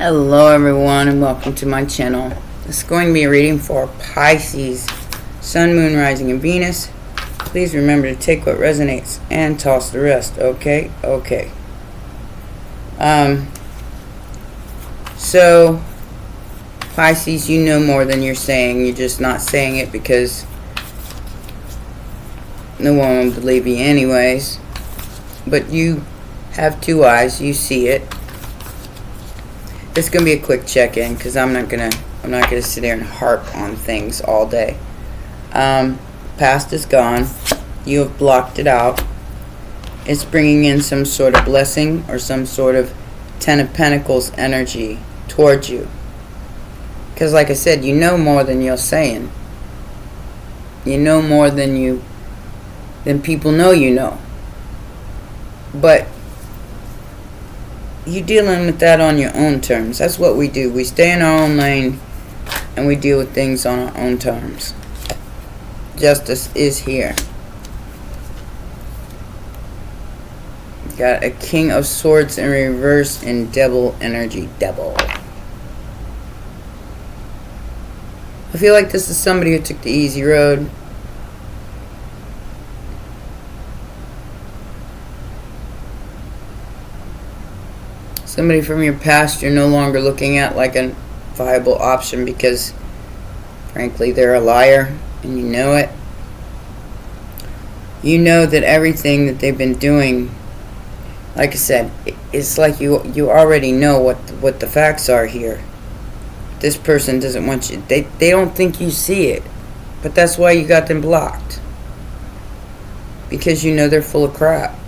Hello everyone and welcome to my channel. This is going to be a reading for Pisces, Sun, Moon, Rising, and Venus. Please remember to take what resonates and toss the rest, okay? Okay. So, Pisces, you know more than you're saying. You're just not saying it because no one will believe you anyways. But you have two eyes. You see it. This is gonna be a quick check-in because I'm not gonna sit here and harp on things all day. Past is gone. You have blocked it out. It's bringing in some sort of blessing or some sort of Ten of Pentacles energy towards you. Because, like I said, you know more than you're saying. You know more than people know you know. But you're dealing with that on your own terms. That's what we do. We stay in our own lane and we deal with things on our own terms. Justice is here. Got a King of Swords in reverse and Devil energy. Devil. I feel like this is somebody who took the easy road. Somebody from your past you're no longer looking at like a viable option because, frankly, they're a liar and you know it. You know that everything that they've been doing, like I said, it's like you already know what the facts are here. This person doesn't want you. They don't think you see it, but that's why you got them blocked. Because you know they're full of crap.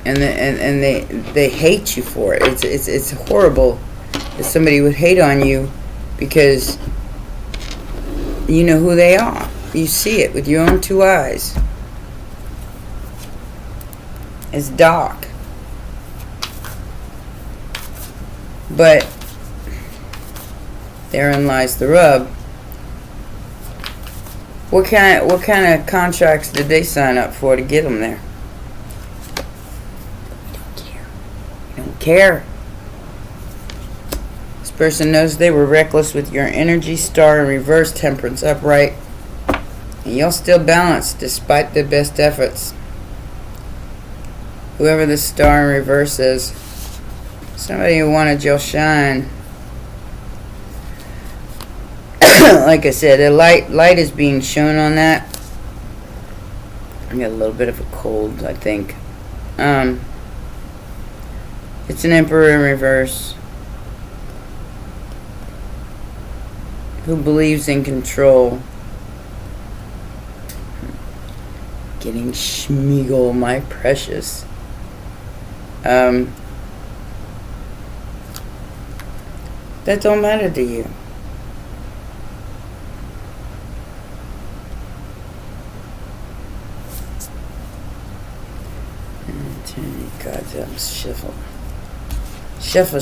And they hate you for it. It's horrible that somebody would hate on you because you know who they are. You see it with your own two eyes. It's dark. But therein lies the rub. What kind of contracts did they sign up for to get them there? Care. This person knows they were reckless with your energy. Star in reverse, Temperance upright, and you'll still balance despite the best efforts. Whoever the Star in reverse is, somebody who wanted your shine. Like I said, a light is being shown on that. I got a little bit of a cold, I think. It's an Emperor in reverse who believes in control. Getting Schmeagol, my precious. That don't matter to you. Goddamn shuffle. Shuffle.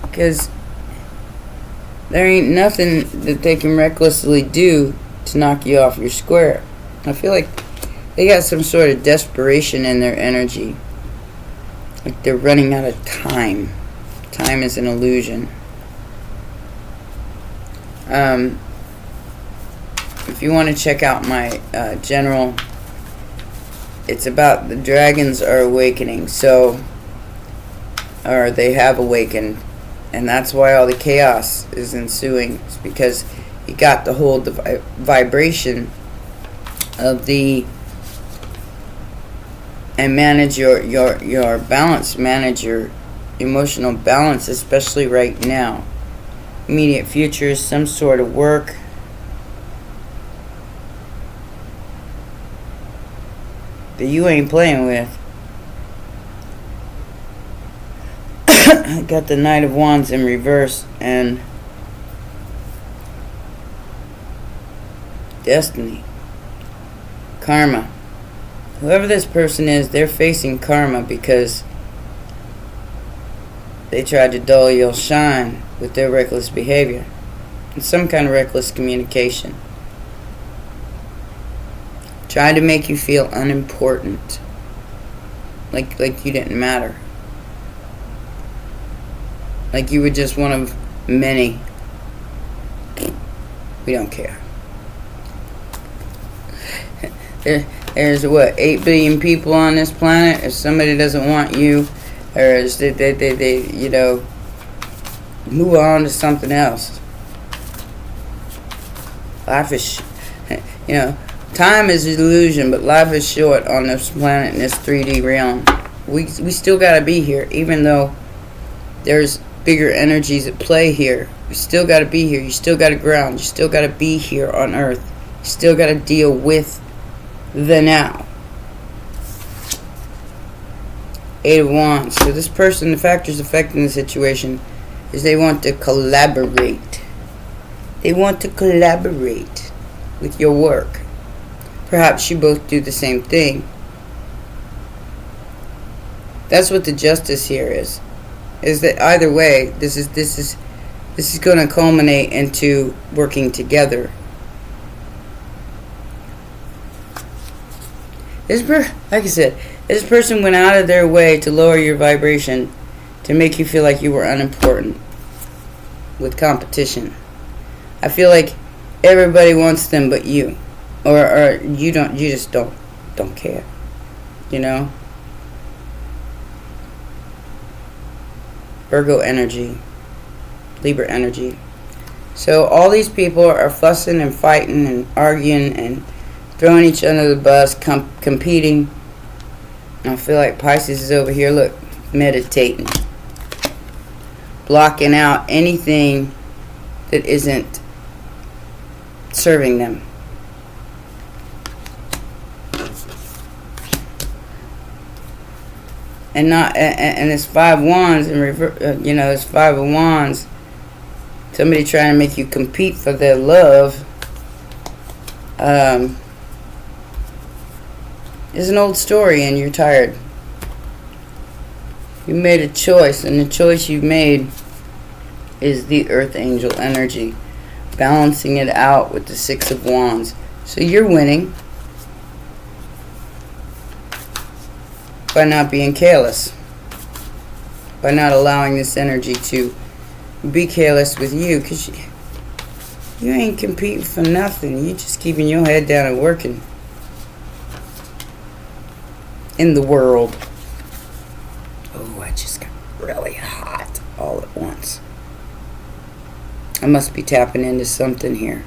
Because there ain't nothing that they can recklessly do to knock you off your square. I feel like they got some sort of desperation in their energy. Like they're running out of time. Time is an illusion. If you want to check out my general... It's about the dragons are awakening, or they have awakened, and that's why all the chaos is ensuing. It's because you got to hold the vibration of and manage your balance, manage your emotional balance, especially right now. Immediate future is some sort of work. That you ain't playing with. I got the Knight of Wands in reverse and Destiny. Karma. Whoever this person is, they're facing karma because they tried to dull your shine with their reckless behavior and some kind of reckless communication. Trying to make you feel unimportant. Like you didn't matter. Like you were just one of many. We don't care. There's what, 8 billion people on this planet. If somebody doesn't want you, or is they you know, move on to something else. Life is, you know, time is an illusion, but life is short on this planet in this 3D realm. We still gotta be here, even though there's bigger energies at play here. You still gotta be here. You still gotta ground. You still gotta be here on Earth. You still gotta deal with the now. 8 of Wands. So this person, the factors affecting the situation is they want to collaborate. They want to collaborate with your work. Perhaps you both do the same thing. That's what the justice here is. Is that either way, this is going to culminate into working together. Like I said, this person went out of their way to lower your vibration, to make you feel like you were unimportant with competition. I feel like everybody wants them but you, or you don't. You just don't care, you know. Virgo energy, Libra energy. So all these people are fussing and fighting and arguing and throwing each other under the bus, competing. I feel like Pisces is over here, look, meditating. Blocking out anything that isn't serving them. And it's 5 wands and you know, it's 5 of wands. Somebody trying to make you compete for their love. Is an old story, and you're tired. You made a choice, and the choice you made is the Earth Angel energy, balancing it out with the 6 of Wands. So you're winning by not being careless, by not allowing this energy to be careless with you, because you ain't competing for nothing. You just keeping your head down and working in the world. Oh, I just got really hot all at once. I must be tapping into something here.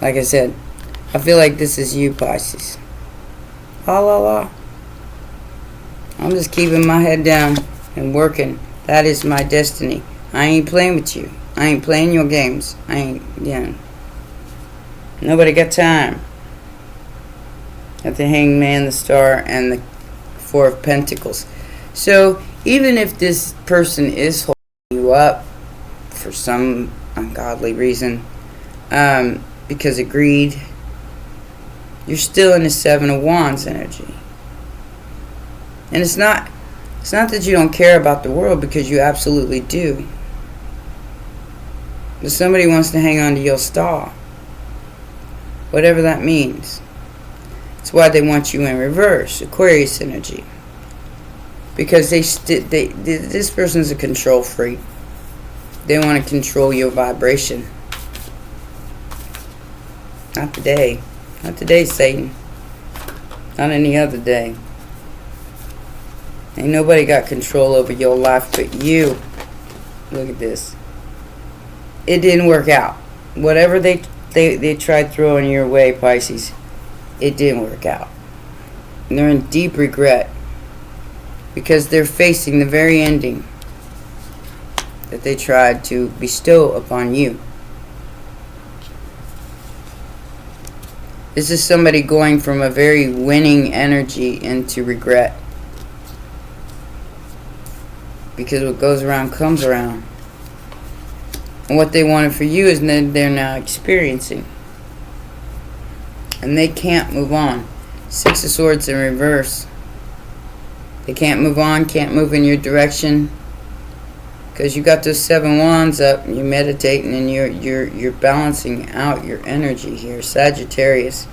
Like I said, I feel like this is you, Pisces. La la la. I'm just keeping my head down and working. That is my destiny. I ain't playing with you. I ain't playing your games. I ain't, yeah. Nobody got time. At the Hangman, the Star, and the 4 of Pentacles. So, even if this person is holding you up for some ungodly reason, because of greed, you're still in the 7 of Wands energy. And it's not that you don't care about the world, because you absolutely do. But somebody wants to hang on to your star. Whatever that means. That's why they want you in reverse, Aquarius energy. Because this person's a control freak. They want to control your vibration. Not today. Not today, Satan. Not any other day. Ain't nobody got control over your life but you. Look at this. It didn't work out. Whatever they tried throwing your way, Pisces, it didn't work out. And they're in deep regret, because they're facing the very ending that they tried to bestow upon you. This is somebody going from a very winning energy into regret. Because what goes around comes around. And what they wanted for you is they're now experiencing. And they can't move on. 6 of Swords in reverse. They can't move on, can't move in your direction. Because you got those 7 wands up, and you're meditating, and you're balancing out your energy here, Sagittarius.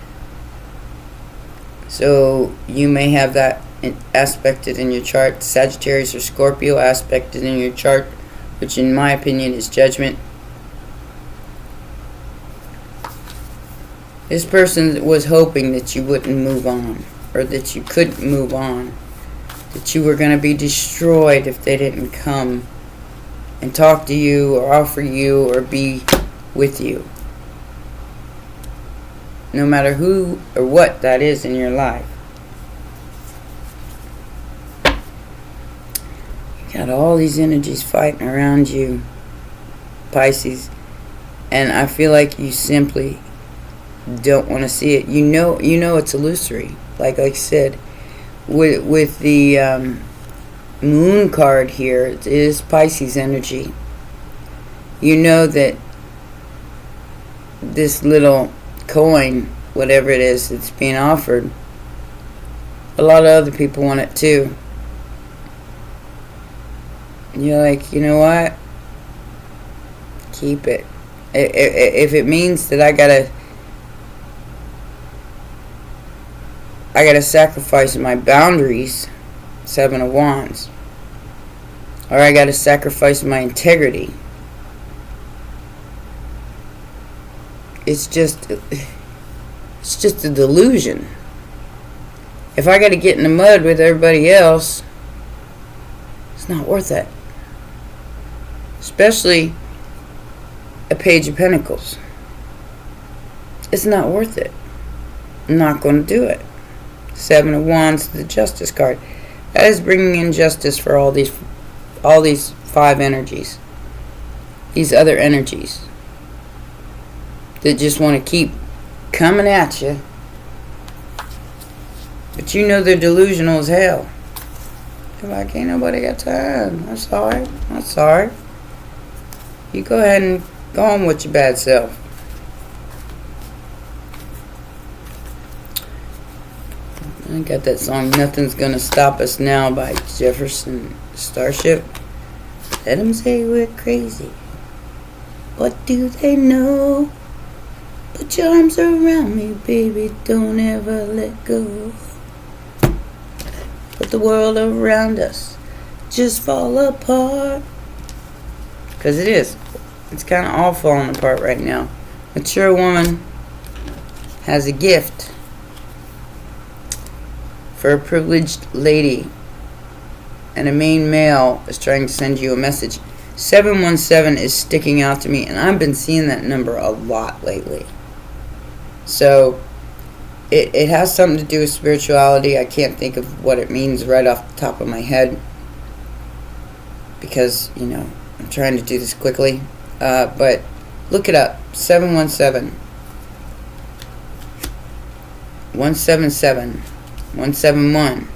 So you may have that aspected in your chart, Sagittarius or Scorpio aspected in your chart, which in my opinion is Judgment. This person was hoping that you wouldn't move on, or that you couldn't move on, that you were going to be destroyed if they didn't come and talk to you or offer you or be with you. No matter who or what that is in your life. You got all these energies fighting around you, Pisces, and I feel like you simply don't want to see it. You know it's illusory. Like I said, with the moon card here, it is Pisces energy. You know that this little coin, whatever it is that's being offered, a lot of other people want it too. You're like, you know what? Keep it. If it means that I gotta sacrifice my boundaries, Seven of Wands, or I gotta sacrifice my integrity. It's just a delusion. If I gotta get in the mud with everybody else, it's not worth it. Especially a Page of Pentacles. It's not worth it. I'm not going to do it. Seven of Wands, the Justice card. That is bringing in justice for all these five energies. These other energies that just want to keep coming at you. But you know they're delusional as hell. You're like, ain't nobody got time. I'm sorry. You go ahead and go on with your bad self. I got that song, Nothing's Gonna Stop Us Now by Jefferson Starship. Let them say we're crazy. What do they know? Put your arms around me, baby, don't ever let go. Let the world around us just fall apart. Because it is. It's kind of all falling apart right now. Mature woman has a gift for a privileged lady, and a main male is trying to send you a message. 717 is sticking out to me, and I've been seeing that number a lot lately. So it has something to do with spirituality. I can't think of what it means right off the top of my head because, I'm trying to do this quickly. But look it up. 717 177 171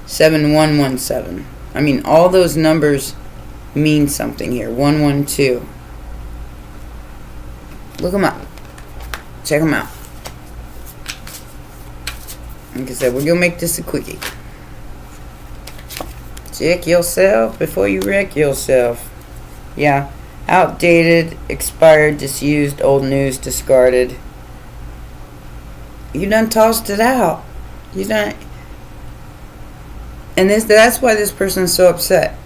7117. I mean, all those numbers mean something here. 112. Look them up. Check them out. Like I said, we're going to make this a quickie. Check yourself before you wreck yourself. Yeah. Outdated, expired, disused, old news, discarded. You done tossed it out. You done. And that's why this person's so upset.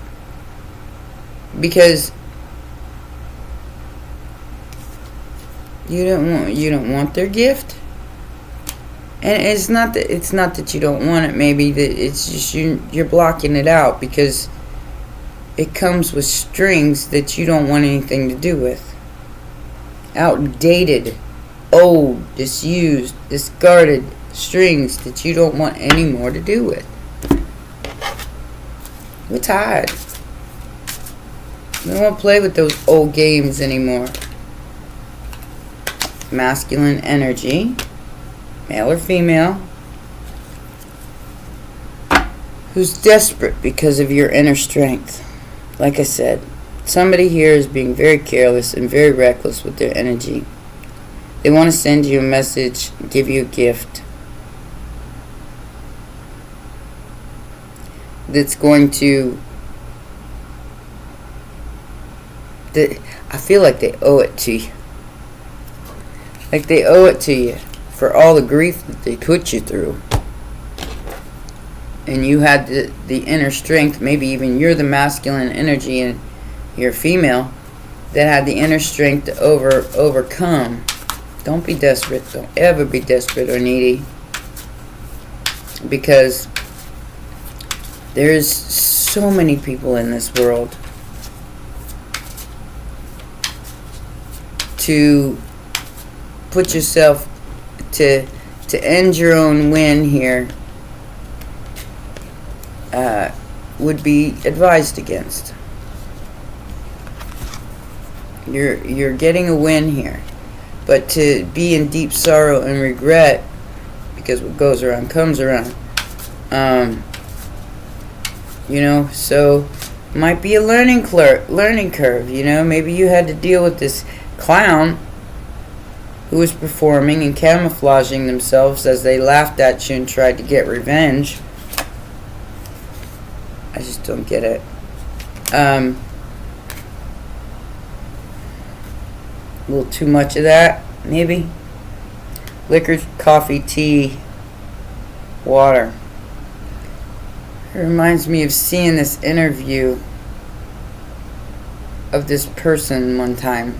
Because you don't want their gift. And it's not that you don't want it, maybe that it's just you're blocking it out because it comes with strings that you don't want anything to do with. Outdated, old, disused, discarded strings that you don't want any more to do with. We're tired. We don't want to play with those old games anymore. Masculine energy. Male or female, who's desperate because of your inner strength. Like I said, somebody here is being very careless and very reckless with their energy. They want to send you a message, give you a gift that's going to... I feel like they owe it to you. Like they owe it to you. For all the grief that they put you through. and you had the inner strength, maybe even you're the masculine energy and you're female, that had the inner strength to overcome. Don't be desperate. Don't ever be desperate or needy. Because there's so many people in this world to put yourself to end your own win here would be advised against. You're getting a win here, but to be in deep sorrow and regret, because what goes around comes around. You know, so might be a learning curve. You know, maybe you had to deal with this clown who was performing and camouflaging themselves as they laughed at you and tried to get revenge. I just don't get it. A little too much of that, maybe. Liquor, coffee, tea, water. It reminds me of seeing this interview of this person one time,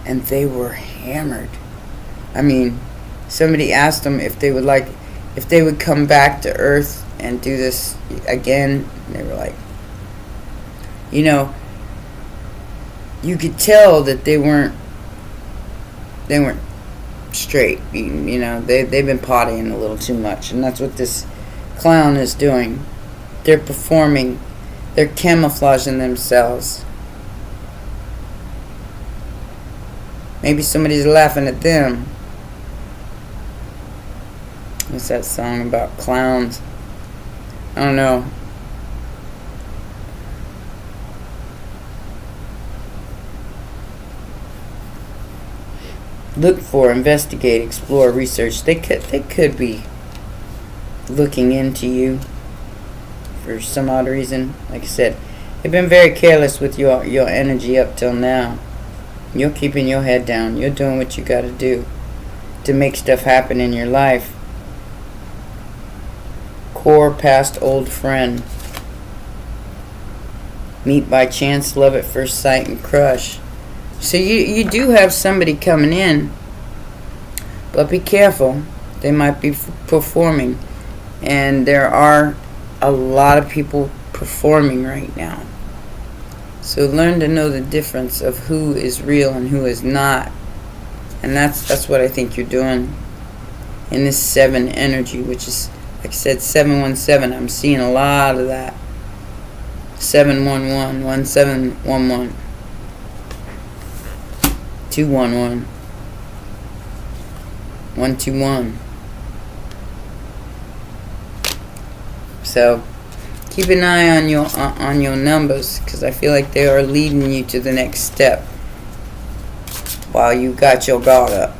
and they were hammered. I mean, somebody asked them if they would come back to Earth and do this again. And they were like, you know, you could tell that they weren't straight. You know, they've been partying a little too much, and that's what this clown is doing. They're performing. They're camouflaging themselves. Maybe somebody's laughing at them. What's that song about clowns? I don't know. Look for, investigate, explore, research. They could be looking into you for some odd reason. Like I said, they've been very careless with your energy up till now. You're keeping your head down. You're doing what you got to do to make stuff happen in your life. Core past old friend. Meet by chance, love at first sight, and crush. So you do have somebody coming in, but be careful. They might be performing, and there are a lot of people performing right now. So learn to know the difference of who is real and who is not. And that's what I think you're doing in this 7 energy, which is, like I said, 717. I'm seeing a lot of that. 711, 1711, 211, 121. So keep an eye on your numbers, because I feel like they are leading you to the next step while you got your guard up,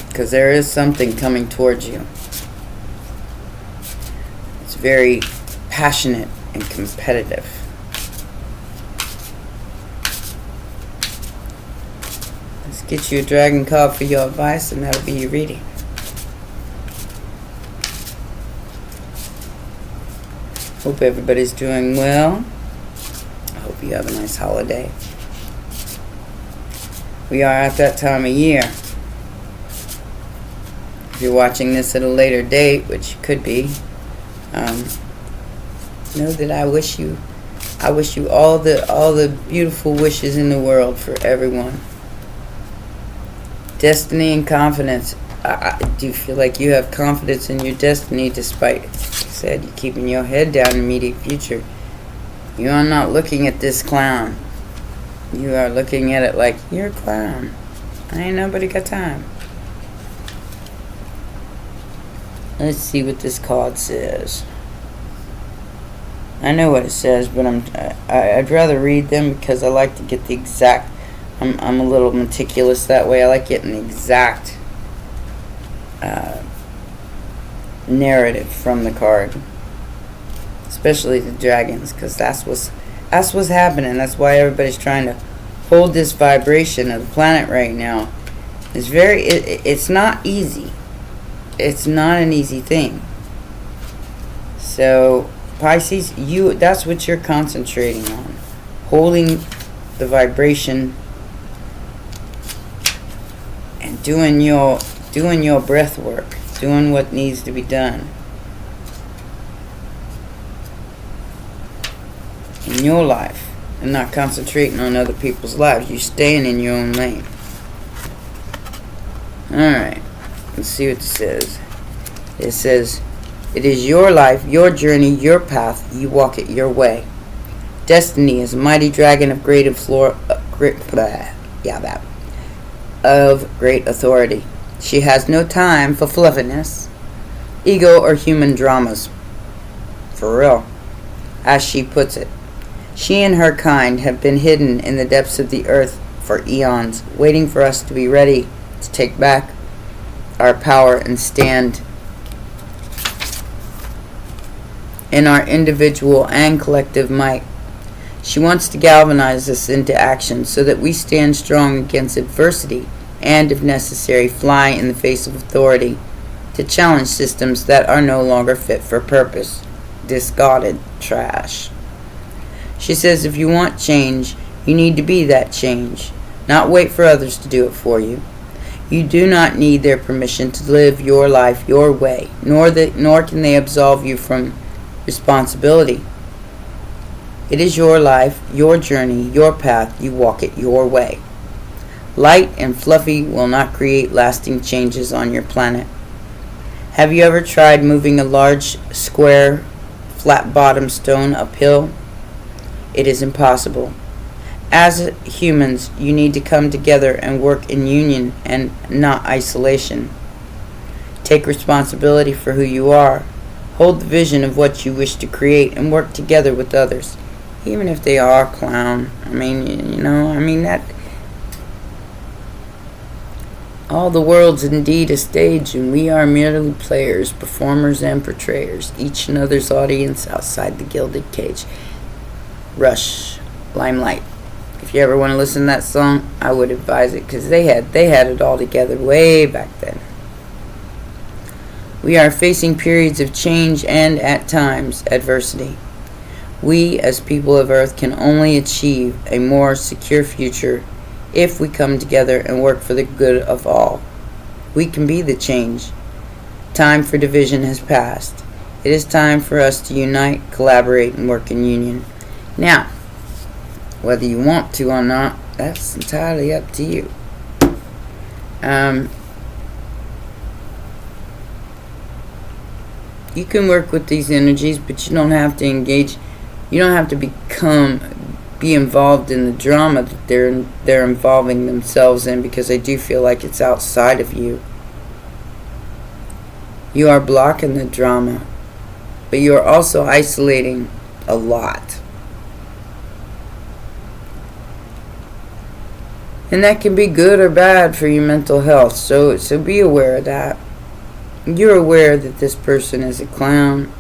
because there is something coming towards you. It's very passionate and competitive. Let's get you a dragon card for your advice, and that'll be your reading. Hope everybody's doing well. I hope you have a nice holiday. We are at that time of year. If you're watching this at a later date, which you could be, know that I wish you all the beautiful wishes in the world for everyone. Destiny and confidence. I do feel like you have confidence in your destiny, despite, like I said, you keeping your head down in the immediate future. You are not looking at this clown. You are looking at it like, you're a clown. Ain't nobody got time. Let's see what this card says. I know what it says, but I'd rather read them, because I like to get the exact. I'm a little meticulous that way. I like getting the exact narrative from the card, especially the dragons, because that's what's happening. That's why everybody's trying to hold this vibration of the planet right now. It's not easy. it's not an easy thing. So Pisces, that's what you're concentrating on. Holding the vibration and doing your breath work, doing what needs to be done in your life, and not concentrating on other people's lives. You're staying in your own lane. Alright, let's see what it says. It says, it is your life, your journey, your path. You walk it your way. Destiny is a mighty dragon of great authority. She has no time for fluffiness, ego, or human dramas. For real. As she puts it, she and her kind have been hidden in the depths of the earth for eons, waiting for us to be ready to take back our power and stand in our individual and collective might. She wants to galvanize us into action so that we stand strong against adversity and, if necessary, fly in the face of authority to challenge systems that are no longer fit for purpose. Discarded trash. She says if you want change, you need to be that change, not wait for others to do it for you. You do not need their permission to live your life your way, nor can they absolve you from responsibility. It is your life, your journey, your path. You walk it your way. Light and fluffy will not create lasting changes on your planet. Have you ever tried moving a large, square, flat-bottomed stone uphill? It is impossible. As humans, you need to come together and work in union and not isolation. Take responsibility for who you are. Hold the vision of what you wish to create and work together with others, even if they are a clown. That all the world's indeed a stage, and we are merely players, performers, and portrayers, each another's audience outside the gilded cage. Rush, Limelight. If you ever want to listen to that song, I would advise it, because they had it all together way back then. We are facing periods of change and, at times, adversity. We, as people of Earth, can only achieve a more secure future if we come together and work for the good of all. We can be the change. Time for division has passed. It is time for us to unite, collaborate, and work in union. Now, whether you want to or not, that's entirely up to you. You can work with these energies, but you don't have to engage. You don't have to be involved in the drama that they're involving themselves in, because I do feel like it's outside of you. You are blocking the drama, but you are also isolating a lot. And that can be good or bad for your mental health, so be aware of that. You're aware that this person is a clown,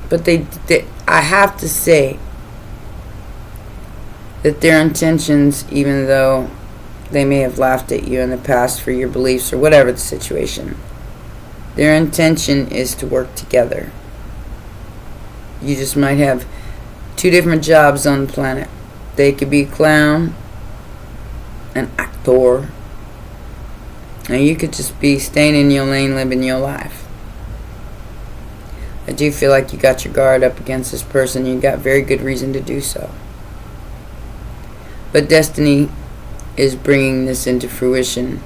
but I have to say that their intentions, even though they may have laughed at you in the past for your beliefs or whatever the situation, their intention is to work together. You just might have two different jobs on the planet. They could be a clown, an actor, and you could just be staying in your lane, living your life. I do feel like you got your guard up against this person. You got very good reason to do so. But destiny is bringing this into fruition,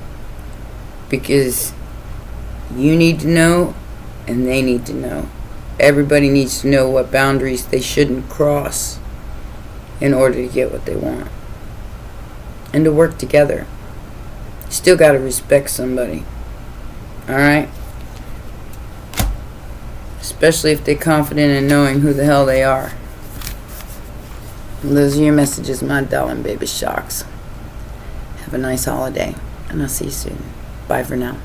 because you need to know and they need to know. Everybody needs to know what boundaries they shouldn't cross in order to get what they want. And to work together. You still got to respect somebody. Alright? Especially if they're confident in knowing who the hell they are. And those are your messages, my darling baby sharks. Have a nice holiday. And I'll see you soon. Bye for now.